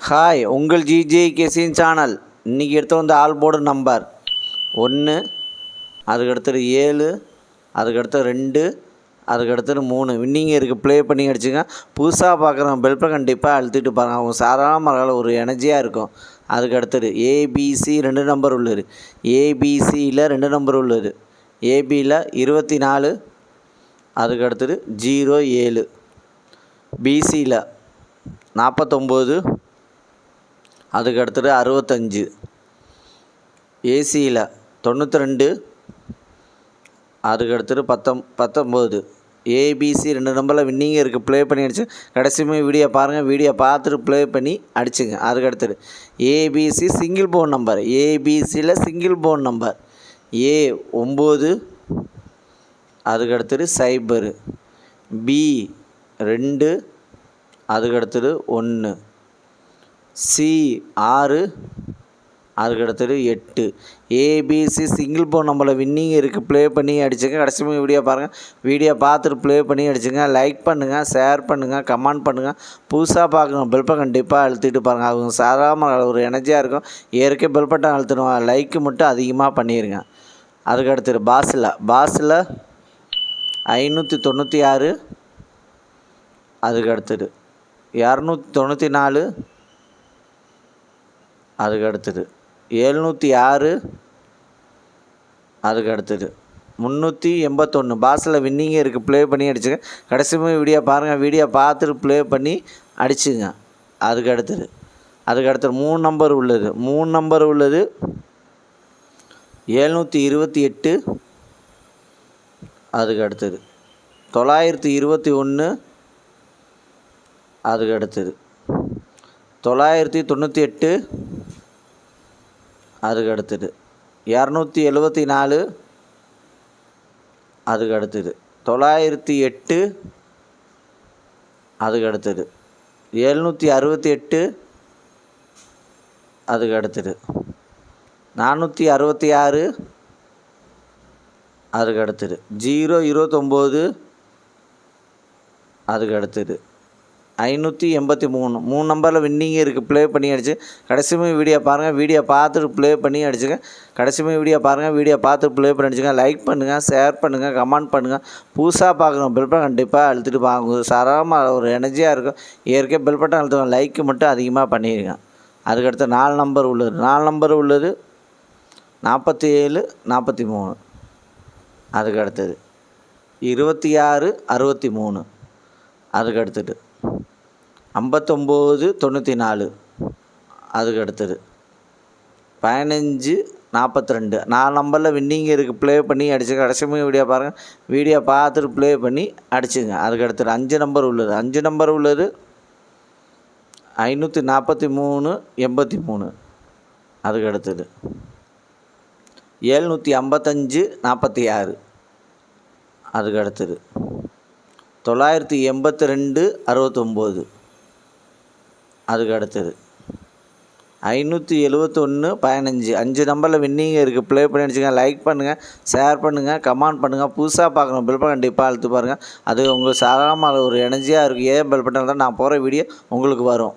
Hi, உங்கள் GJ கெசின் channel. இன்றைக்கி எடுத்து வந்து ஆல் போர்டு நம்பர் 1, அதுக்கடுத்தது 7, அதுக்கடுத்து 2, அதுக்கடுத்தது 3 வின்னிங் இருக்குது. ப்ளே பண்ணி அடிச்சுங்க. புதுசாக பார்க்குறவங்க பெல்ப்பை கண்டிப்பாக அழுத்திட்டு பாருங்கள். அவங்க சாதாரண ஒரு எனர்ஜியாக இருக்கும். அதுக்கடுத்தது ஏபிசி 2 நம்பர் உள்ளது. ஏபிசியில் 2 நம்பர் உள்ளது. ஏபியில் 24, அதுக்கடுத்தது 07, பிசியில் 49, அதுக்கடுத்தது 65, ஏசியில் 92, அதுக்கடுத்தது 19. ஏபிசி 2 நம்பரில் வின்னிங் இருக்குது. ப்ளே பண்ணி அடிச்சு கடைசியுமே வீடியோ பாருங்கள். வீடியோ பார்த்துட்டு ப்ளே பண்ணி அடிச்சுங்க. அதுக்கடுத்தது ஏபிசி சிங்கிள் போன் நம்பர். ஏபிசியில் சிங்கிள் போன் நம்பர் A9, அதுக்கடுத்தது 0, B2, அதுக்கடுத்தது 1, C6, அதுக்கடுத்தது 8. ஏபிசி சிங்கிள் போன் நம்பரில் வின்னிங் இருக்குது. ப்ளே பண்ணி அடிச்சுங்க. கடைசி வீடியோ பாருங்கள். வீடியோ பார்த்துட்டு ப்ளே பண்ணி அடிச்சுங்க. லைக் பண்ணுங்கள், ஷேர் பண்ணுங்கள், கமெண்ட் பண்ணுங்கள். புதுசாக பார்க்கணும் பெல்ப்பை கண்டிப்பாக அழுத்திட்டு பாருங்கள். அவங்க சாதாரண ஒரு எனர்ஜியாக இருக்கும். ஏற்கனவே பெல் பட்டன் அழுத்தணும். லைக்கு மட்டும் அதிகமாக பண்ணிடுங்க. அதுக்கடுத்தது பாஸில் 596, அதுக்கடுத்தது 294, அதுக்கடுத்தது 706, அதுக்கடுத்தது 381. பாஸில் வின்னிங்கே இருக்குது. ப்ளே பண்ணி அடிச்சுங்க. கடைசி வீடியோ பாருங்கள். வீடியோ பார்த்துட்டு ப்ளே பண்ணி அடிச்சுங்க. அதுக்கடுத்தது 3 நம்பர் உள்ளது. 3 நம்பர் உள்ளது 728, அதுக்கடுத்தது 921, அதுக்கடுத்தது 998, அதுக்கடுத்தது 274, அதுக்கடுத்தது 908, அதுக்கடுத்தது 768, அதுக்கடுத்தது 466, அதுக்கடுத்தது 029, அதுக்கடுத்தது 583. 3 நம்பரில் வின்னிங் இருக்குது. ப்ளே பண்ணி அடிச்சு கடைசி வீடியோ பாருங்கள். வீடியோ பார்த்துட்டு ப்ளே பண்ணி அடிச்சுங்க. கடைசி வீடியோ பாருங்கள். வீடியோ பார்த்துட்டு ப்ளே பண்ணி அடிச்சுங்க. லைக் பண்ணுங்கள், ஷேர் பண்ணுங்கள், கமெண்ட் பண்ணுங்கள். புதுசாக பார்க்குறோம் பெல் பட்டன் கண்டிப்பாக அழுத்திட்டு பாருங்க. சாதாரண ஒரு எனர்ஜியாக இருக்கும். ஏற்கனவே பெல் பட்டன் அழுத்துவோம். லைக்கு மட்டும் அதிகமாக பண்ணிடுங்க. அதுக்கடுத்து 4 நம்பர் உள்ளது. 4 நம்பர் உள்ளது 47, 43, அதுக்கடுத்தது 26, 63, அதுக்கடுத்தது 59, 94, அதுக்கடுத்தது 15, 42. 4 நம்பரில் வின்னிங் இருக்குது. ப்ளே பண்ணி அடிச்சுங்க. கடைசி வீடியோ பாருங்கள். வீடியோ பார்த்துட்டு ப்ளே பண்ணி அடிச்சுங்க. அதுக்கடுத்தது 5 நம்பர் உள்ளது. 5 நம்பர் உள்ளது 543, 83, அதுக்கடுத்தது 755, 46, அதுக்கடுத்தது 982, 69, அதுக்கடுத்தது 571, 15. 5 நம்பரில் வின்னிங் இருக்குது. ப்ளே பண்ணி அடிச்சுங்க. லைக் பண்ணுங்கள், ஷேர் பண்ணுங்கள், கமெண்ட் பண்ணுங்கள். புதுசாக பார்க்கணும் பெல் பட்டன் கண்டிப்பாக அழுத்து பாருங்கள். அது உங்களுக்கு சாதாரண ஒரு எனர்ஜியாக இருக்குது. ஏன் பெல் பட்டன் தான் நான் போகிற வீடியோ உங்களுக்கு வரும்.